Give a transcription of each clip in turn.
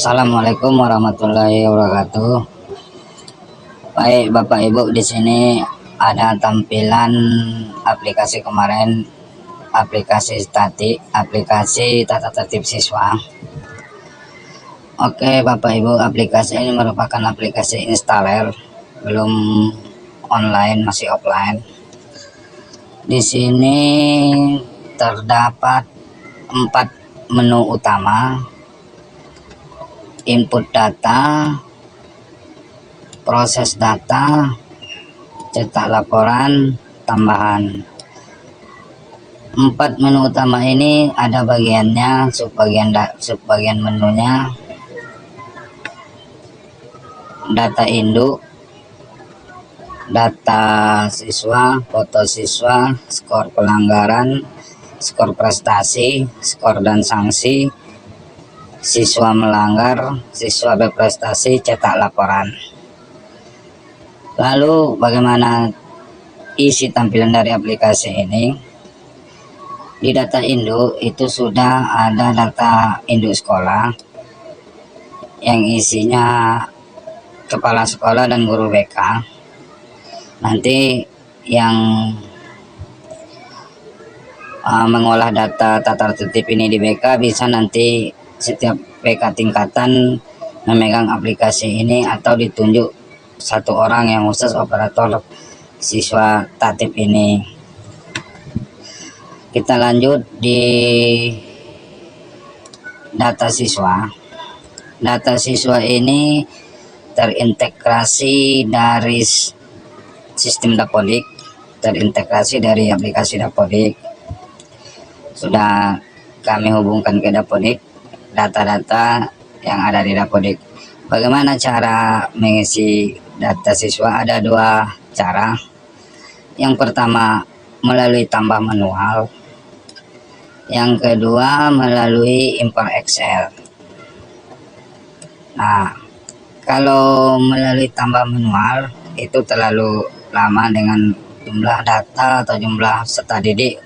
Assalamualaikum warahmatullahi wabarakatuh. Baik Bapak Ibu, di sini ada tampilan aplikasi kemarin, aplikasi statik, aplikasi tata tertib siswa. Oke Bapak Ibu, aplikasi ini merupakan aplikasi installer, belum online, masih offline. Di sini terdapat 4 menu utama: input data, proses data, cetak laporan, tambahan. 4 menu utama ini ada bagiannya, subbagian menunya: data induk, data siswa, foto siswa, skor pelanggaran, skor prestasi, skor dan sanksi, siswa melanggar, siswa berprestasi, cetak laporan. Lalu bagaimana isi tampilan dari aplikasi ini? Di data induk itu sudah ada data induk sekolah yang isinya kepala sekolah dan guru BK. Nanti yang mengolah data tata tertib ini di BK bisa nanti setiap BK tingkatan memegang aplikasi ini atau ditunjuk satu orang yang khusus operator siswa tatib ini. Kita lanjut di data siswa. Data siswa ini terintegrasi dari sistem Dapodik, terintegrasi dari aplikasi Dapodik. Sudah kami hubungkan ke Dapodik data-data yang ada di Dapodik. Bagaimana cara mengisi data siswa? Ada 2 cara. Yang pertama melalui tambah manual, yang kedua melalui import Excel. Nah, kalau melalui tambah manual itu terlalu lama dengan jumlah data atau jumlah peserta didik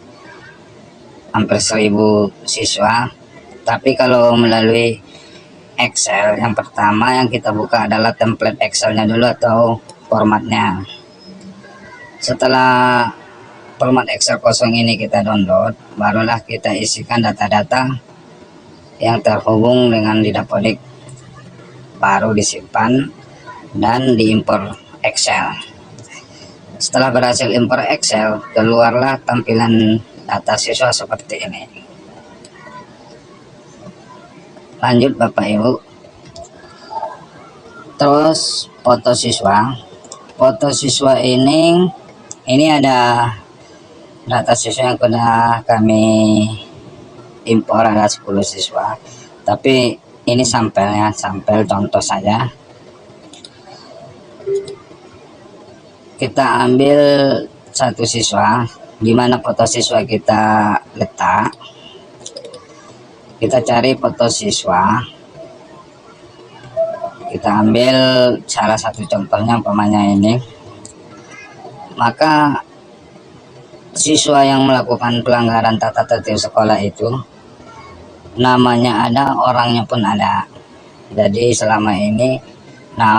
hampir 1000 siswa. Tapi kalau melalui Excel, yang pertama yang kita buka adalah template Excelnya dulu atau formatnya. Setelah format Excel kosong ini kita download, barulah kita isikan data-data yang terhubung dengan di Dapodik, baru disimpan dan diimpor Excel. Setelah berhasil impor Excel, keluarlah tampilan data siswa seperti ini. Lanjut Bapak Ibu. Terus foto siswa. Foto siswa ini ada data siswa yang sudah kami impor, ada 10 siswa. Tapi ini sampelnya, sampel contoh saja. Kita ambil 1 siswa, di mana foto siswa kita letak. Kita cari foto siswa, kita ambil salah satu contohnya umpamanya ini. Maka siswa yang melakukan pelanggaran tata tertib sekolah itu namanya ada, orangnya pun ada. Jadi selama ini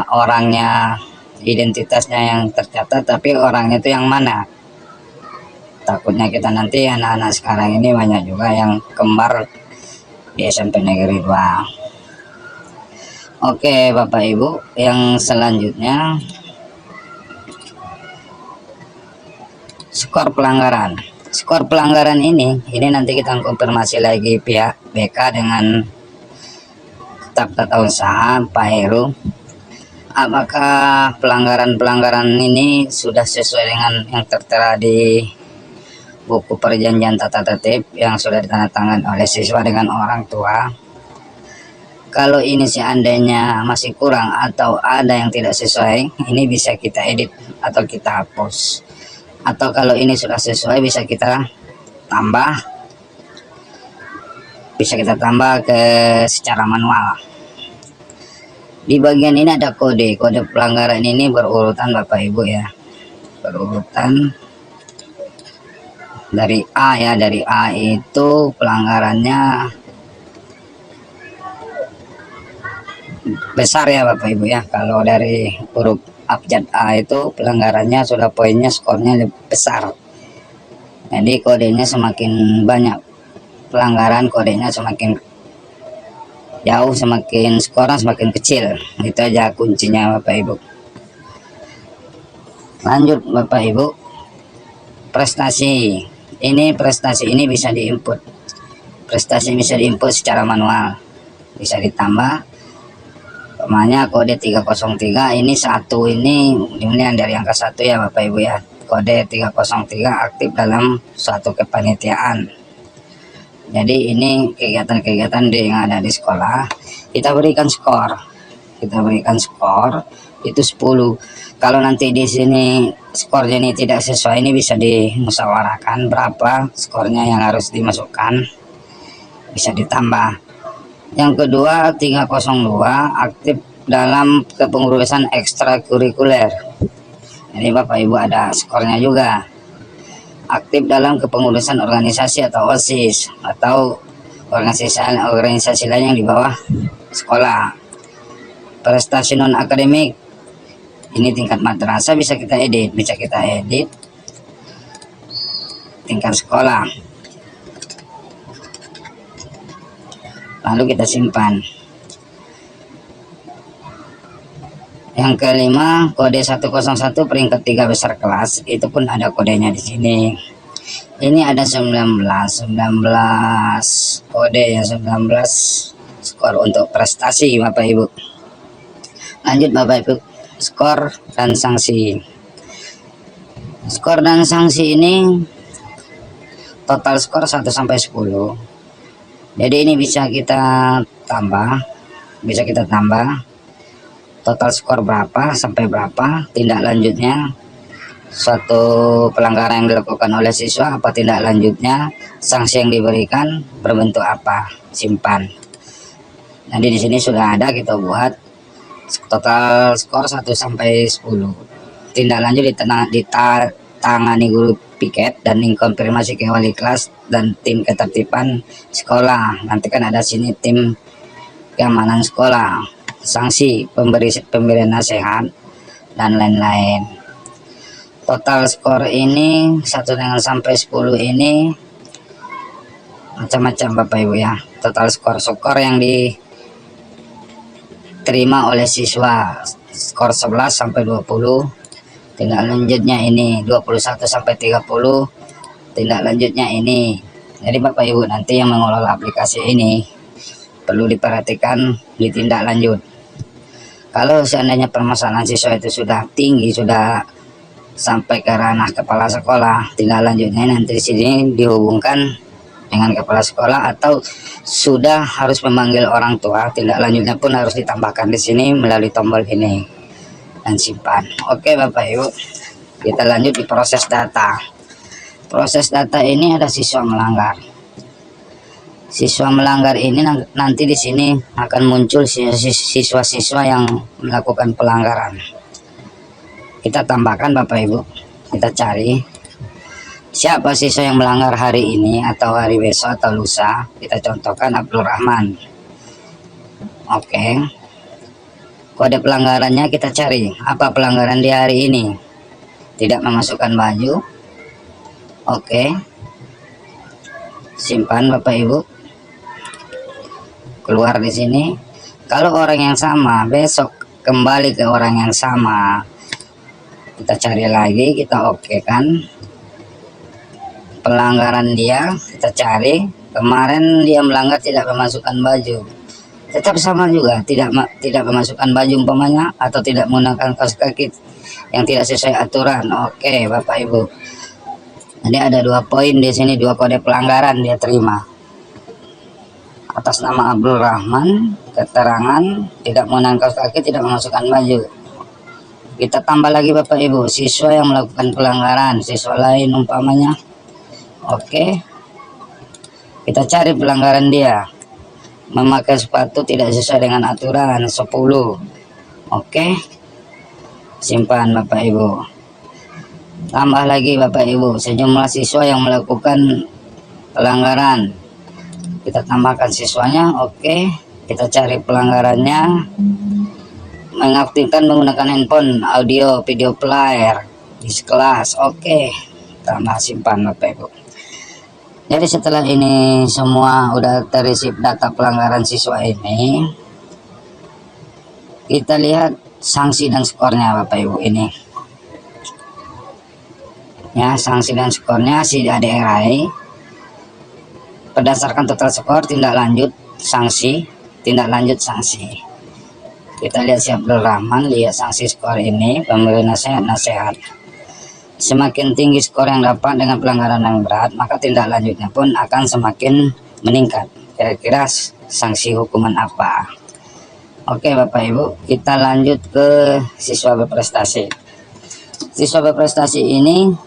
orangnya, identitasnya yang tercatat, tapi orangnya itu yang mana? Takutnya kita nanti anak-anak sekarang ini banyak juga yang kembar di SMP Negeri 2. Oke Bapak Ibu, yang selanjutnya skor pelanggaran. Skor pelanggaran ini nanti kita konfirmasi lagi pihak BK dengan staf tata usaha Pak Heru, apakah pelanggaran ini sudah sesuai dengan yang tertera di buku perjanjian tata tertib yang sudah ditandatangan oleh siswa dengan orang tua. Kalau ini seandainya masih kurang atau ada yang tidak sesuai, ini bisa kita edit atau kita hapus. Atau kalau ini sudah sesuai bisa kita tambah, secara manual. Di bagian ini ada kode pelanggaran ini berurutan Bapak Ibu ya, berurutan dari A ya. Dari A itu pelanggarannya besar ya Bapak Ibu ya. Kalau dari huruf abjad A itu pelanggarannya sudah poinnya, skornya lebih besar. Jadi kodenya semakin banyak pelanggaran, kodenya semakin jauh, semakin skornya semakin kecil. Itu aja kuncinya Bapak Ibu. Lanjut Bapak Ibu, prestasi ini bisa diinput. Prestasi bisa diinput secara manual, bisa ditambah. Namanya kode 303 ini satu, ini dari angka 1 ya Bapak Ibu ya. Kode 303 aktif dalam suatu kepanitiaan. Jadi ini kegiatan-kegiatan yang ada di sekolah, kita berikan skor. Kita berikan skor itu 10. Kalau nanti di sini skornya ini tidak sesuai, ini bisa dimusyawarahkan berapa skornya yang harus dimasukkan, bisa ditambah. Yang kedua 302 aktif dalam kepengurusan ekstrakurikuler. Jadi Bapak Ibu ada skornya juga. Aktif dalam kepengurusan organisasi atau OSIS atau organisasi lain yang di bawah sekolah. Prestasi non akademik ini tingkat madrasah, bisa kita edit tingkat sekolah, lalu kita simpan. Yang kelima kode 101 peringkat 3 besar kelas, itu pun ada kodenya di sini. Ini ada 19 kode ya, 19 skor untuk prestasi Bapak Ibu. Lanjut Bapak Ibu, skor dan sanksi. Skor dan sanksi ini total skor 1 sampai 10. Jadi ini bisa kita tambah, total skor berapa sampai berapa, tindak lanjutnya suatu pelanggaran yang dilakukan oleh siswa, apa tindak lanjutnya, sanksi yang diberikan berbentuk apa, simpan. Nanti di sini sudah ada, kita buat total skor 1 sampai 10. Tindak lanjut ditangani guru piket dan konfirmasi ke wali kelas dan tim ketertiban sekolah. Nanti kan ada sini tim keamanan sekolah, sanksi, pemberian nasihat dan lain-lain. Total skor ini 1 sampai 10 ini macam-macam Bapak Ibu ya. Total skor yang diterima oleh siswa, skor 11 sampai 20. Tindak lanjutnya ini 21 sampai 30. Tindak lanjutnya ini. Jadi Bapak Ibu nanti yang mengelola aplikasi ini perlu diperhatikan di tindak lanjut. Kalau seandainya permasalahan siswa itu sudah tinggi, sudah sampai ke ranah kepala sekolah, tindak lanjutnya nanti di sini dihubungkan dengan kepala sekolah atau sudah harus memanggil orang tua. Tindak lanjutnya pun harus ditambahkan di sini melalui tombol ini dan simpan. Oke Bapak Ibu, kita lanjut di proses data. Proses data ini ada siswa melanggar. Siswa melanggar ini nanti di sini akan muncul siswa-siswa yang melakukan pelanggaran. Kita tambahkan Bapak Ibu, kita cari siapa siswa yang melanggar hari ini atau hari besok atau lusa. Kita contohkan Abdul Rahman. Oke, kode pelanggarannya kita cari, apa pelanggaran di hari ini. Tidak memasukkan baju. Oke, simpan Bapak Ibu, keluar di sini. Kalau orang yang sama besok kembali ke orang yang sama, kita cari lagi, kita oke kan pelanggaran dia, kita cari. Kemarin dia melanggar tidak memasukkan baju, tetap sama juga, tidak memasukkan baju umpamanya, atau tidak menggunakan kaos kaki yang tidak sesuai aturan. Oke Bapak Ibu, jadi ada 2 poin di sini, 2 kode pelanggaran dia terima. Atas nama Abdul Rahman, keterangan tidak menggunakan kaos kaki, tidak memasukkan baju. Kita tambah lagi Bapak Ibu, siswa yang melakukan pelanggaran, siswa lain umpamanya. Oke, kita cari pelanggaran dia, memakai sepatu tidak sesuai dengan aturan 10. Oke, simpan Bapak Ibu. Tambah lagi Bapak Ibu, sejumlah siswa yang melakukan pelanggaran, kita tambahkan siswanya. Oke, kita cari pelanggarannya. mengaktifkan menggunakan handphone, audio, video player di kelas. Oke, tambah simpan Bapak Ibu. Jadi setelah ini semua udah terisi data pelanggaran siswa ini, kita lihat sanksi dan skornya Bapak Ibu ini. Ya, sanksi dan skornya si ADRI berdasarkan total skor, tindak lanjut sanksi, tindak lanjut sanksi. Kita lihat si Abdul Rahman, lihat sanksi skor ini, pemberi nasihat. Semakin tinggi skor yang dapat dengan pelanggaran yang berat, maka tindak lanjutnya pun akan semakin meningkat. Kira-kira sanksi hukuman apa? Oke Bapak Ibu, kita lanjut ke siswa berprestasi. Siswa berprestasi ini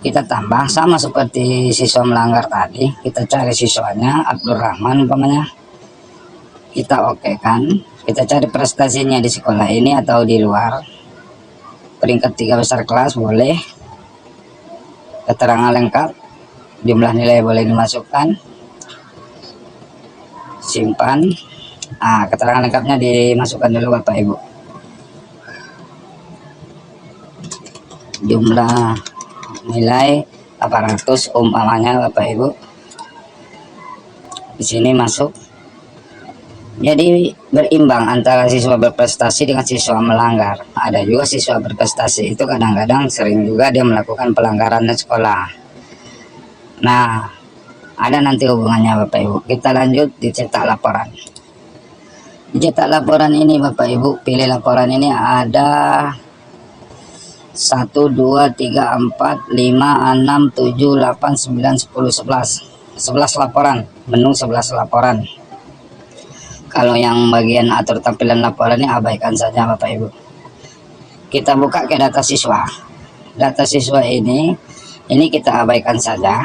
kita tambah sama seperti siswa melanggar tadi. Kita cari siswanya Abdul Rahman umpamanya, kita oke kan, kita cari prestasinya di sekolah ini atau di luar. Peringkat 3 besar kelas boleh, keterangan lengkap, jumlah nilai boleh dimasukkan, simpan. Keterangan lengkapnya dimasukkan dulu Bapak Ibu. Jumlah nilai 800 umpamanya Bapak Ibu. Di sini masuk. Jadi berimbang antara siswa berprestasi dengan siswa melanggar. Ada juga siswa berprestasi itu kadang-kadang sering juga dia melakukan pelanggaran di sekolah. Nah, ada nanti hubungannya Bapak Ibu. Kita lanjut dicetak laporan. Dicetak laporan ini Bapak Ibu, pilih laporan ini ada 1, 2, 3, 4, 5, 6, 7, 8, 9, 10, 11 laporan, menu 11 laporan. Kalau yang bagian atur tampilan laporannya abaikan saja Bapak Ibu. Kita buka ke data siswa. Data siswa ini kita abaikan saja.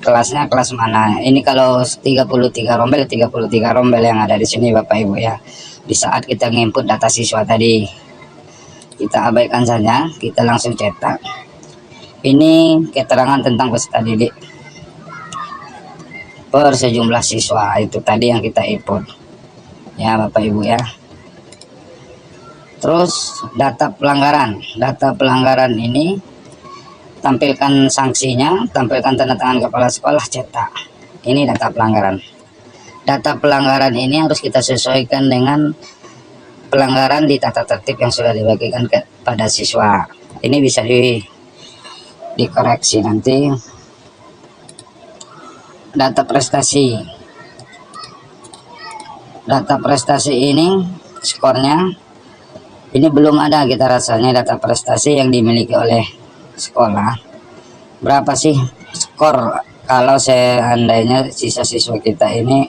Kelasnya kelas mana? Ini kalau 33 rombel yang ada di sini Bapak Ibu ya. Di saat kita nginput data siswa tadi, kita abaikan saja, kita langsung cetak. Ini keterangan tentang peserta didik per sejumlah siswa, itu tadi yang kita input ya Bapak Ibu ya. Terus data pelanggaran ini tampilkan sanksinya, tampilkan tanda tangan kepala sekolah, cetak. Ini data pelanggaran. Data pelanggaran ini harus kita sesuaikan dengan pelanggaran di tata tertib yang sudah dibagikan kepada siswa. Ini bisa dikoreksi nanti. Data prestasi ini skornya ini belum ada kita rasanya data prestasi yang dimiliki oleh sekolah. Berapa sih skor kalau seandainya siswa-siswa kita ini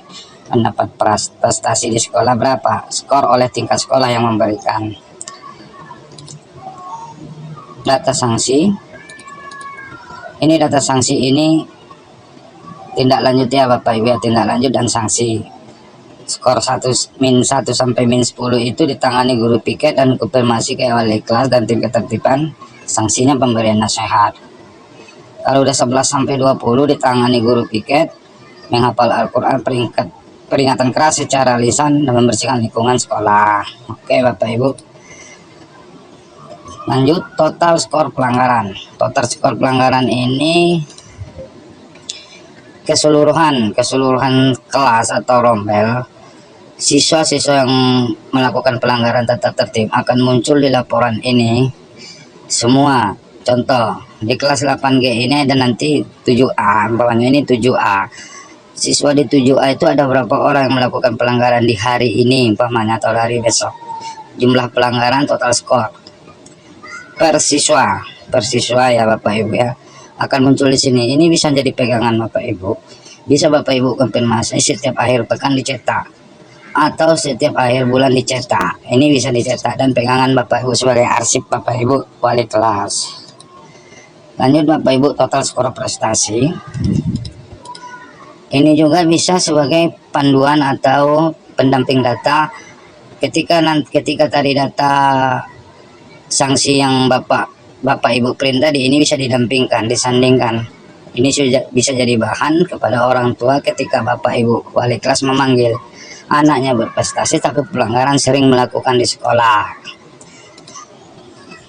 mendapat prestasi di sekolah, berapa skor oleh tingkat sekolah yang memberikan. Data sanksi ini, data sanksi ini tindak lanjut ya Bapak Ibu ya, tindak lanjut dan sanksi. Skor -1 sampai -10 itu ditangani guru piket dan konfirmasi ke wali kelas dan tim ketertiban. Sanksinya pemberian nasihat. Kalau udah 11 sampai 20 ditangani guru piket, menghafal Al-Quran, peringatan keras secara lisan dan membersihkan lingkungan sekolah. Oke Bapak Ibu. Lanjut total skor pelanggaran. Total skor pelanggaran ini keseluruhan kelas atau rombel siswa-siswa yang melakukan pelanggaran tata tertib akan muncul di laporan ini semua. Contoh di kelas 8G ini ada nanti 7A, umpamanya ini 7A. Siswa di 7A itu ada berapa orang yang melakukan pelanggaran di hari ini umpamanya atau hari besok. Jumlah pelanggaran total skor per siswa ya Bapak Ibu ya, akan muncul di sini. Ini bisa jadi pegangan Bapak Ibu. Bisa Bapak Ibu konfirmasi setiap akhir pekan dicetak atau setiap akhir bulan dicetak. Ini bisa dicetak dan pegangan Bapak Ibu sebagai arsip Bapak Ibu wali kelas. Lanjut Bapak Ibu, total skor prestasi. Ini juga bisa sebagai panduan atau pendamping data ketika tadi data sanksi yang Bapak Ibu print tadi ini bisa didampingkan, disandingkan. Ini bisa jadi bahan kepada orang tua ketika Bapak Ibu wali kelas memanggil anaknya berprestasi tapi pelanggaran sering melakukan di sekolah.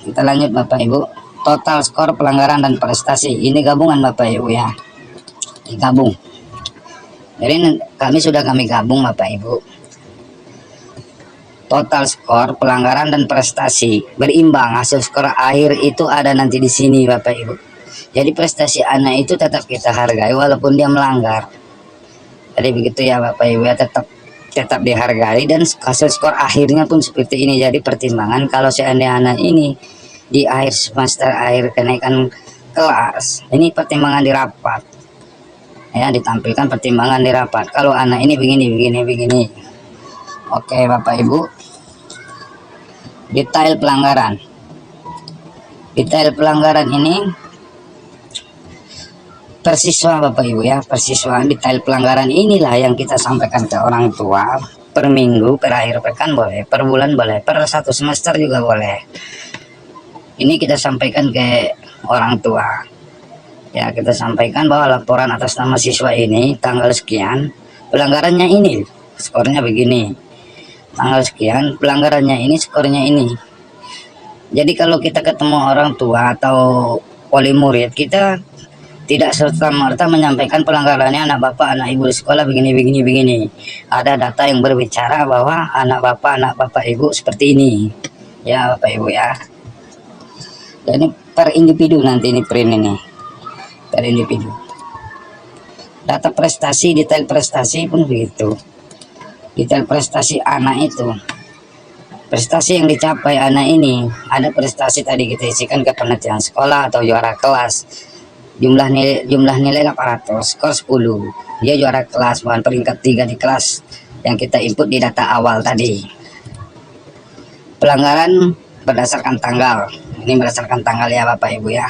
Kita lanjut Bapak Ibu. Total skor pelanggaran dan prestasi ini gabungan Bapak Ibu ya, digabung. Jadi kami gabung Bapak Ibu. Total skor pelanggaran dan prestasi berimbang, hasil skor akhir itu ada nanti di sini Bapak Ibu. Jadi prestasi anak itu tetap kita hargai walaupun dia melanggar. Jadi begitu ya Bapak Ibu ya, tetap dihargai dan hasil skor akhirnya pun seperti ini. Jadi pertimbangan kalau seandainya anak ini di akhir semester, akhir kenaikan kelas, ini pertimbangan di rapat ya, ditampilkan pertimbangan di rapat kalau anak ini begini. Oke Bapak Ibu, detail pelanggaran ini persiswa Bapak Ibu ya, persiswa. Detail pelanggaran inilah yang kita sampaikan ke orang tua per minggu, per akhir pekan boleh, per bulan boleh, per satu semester juga boleh. Ini kita sampaikan ke orang tua ya, kita sampaikan bahwa laporan atas nama siswa ini tanggal sekian, pelanggarannya ini, skornya begini, tanggal sekian, pelanggarannya ini, skornya ini. Jadi kalau kita ketemu orang tua atau wali murid, kita tidak serta-merta menyampaikan pelanggarannya anak bapak, anak ibu di sekolah begini. Ada data yang berbicara bahwa anak bapak ibu seperti ini ya Bapak Ibu ya. Dan ini per individu nanti ini print ini per individu. Data prestasi, detail prestasi pun begitu. Detail prestasi anak itu, prestasi yang dicapai anak ini, ada prestasi tadi kita isikan ke penelitian sekolah atau juara kelas, jumlah nilai 800, skor 10, dia juara kelas, bukan peringkat 3 di kelas yang kita input di data awal tadi. Pelanggaran berdasarkan tanggal, ini berdasarkan tanggal ya Bapak Ibu ya,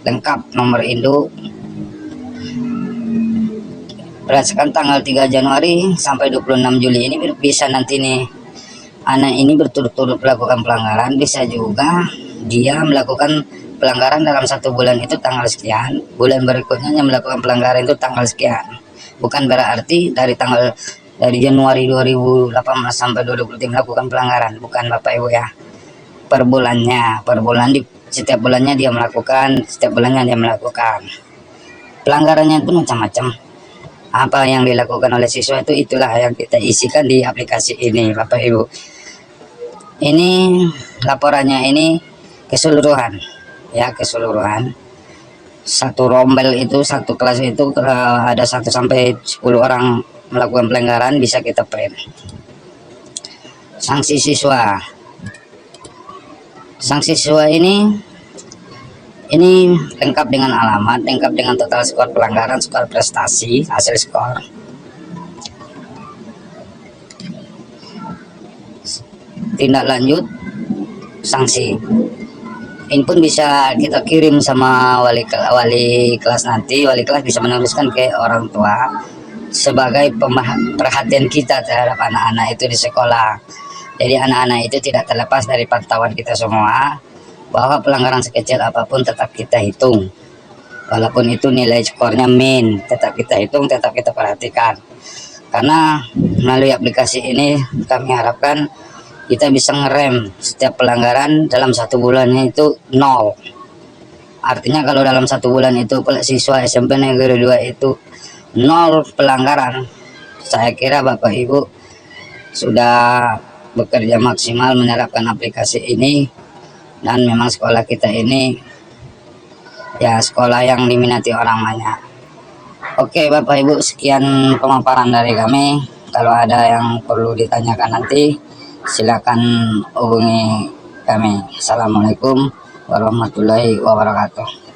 lengkap nomor induk berdasarkan tanggal 3 Januari sampai 26 Juli. Ini bisa nanti nih anak ini berturut-turut melakukan pelanggaran, bisa juga dia melakukan pelanggaran dalam 1 bulan itu tanggal sekian, bulan berikutnya yang melakukan pelanggaran itu tanggal sekian. Bukan berarti dari Januari 2018 sampai 2023 melakukan pelanggaran, bukan Bapak Ibu ya. Per bulan setiap bulannya dia melakukan, pelanggarannya itu macam-macam. Apa yang dilakukan oleh siswa itu, itulah yang kita isikan di aplikasi ini Bapak Ibu. Ini laporannya ini keseluruhan ya, keseluruhan. Satu rombel itu, satu kelas itu ada 1 sampai 10 orang melakukan pelanggaran, bisa kita print. Sanksi siswa ini lengkap dengan alamat, lengkap dengan total skor pelanggaran, skor prestasi, hasil skor. Tindak lanjut sanksi ini pun bisa kita kirim sama wali kelas nanti. Wali kelas bisa menuliskan ke orang tua sebagai perhatian kita terhadap anak-anak itu di sekolah. Jadi anak-anak itu tidak terlepas dari pantauan kita semua, bahwa pelanggaran sekecil apapun tetap kita hitung. Walaupun itu nilai skornya min, tetap kita hitung, tetap kita perhatikan. Karena melalui aplikasi ini kami harapkan kita bisa ngerem setiap pelanggaran dalam 1 bulannya itu 0. Artinya kalau dalam 1 bulan itu siswa SMP Negeri 2 itu 0 pelanggaran, saya kira Bapak Ibu sudah bekerja maksimal menerapkan aplikasi ini, dan memang sekolah kita ini ya sekolah yang diminati orang banyak. Oke Bapak Ibu, sekian pemaparan dari kami. Kalau ada yang perlu ditanyakan nanti silakan hubungi kami. Assalamualaikum warahmatullahi wabarakatuh.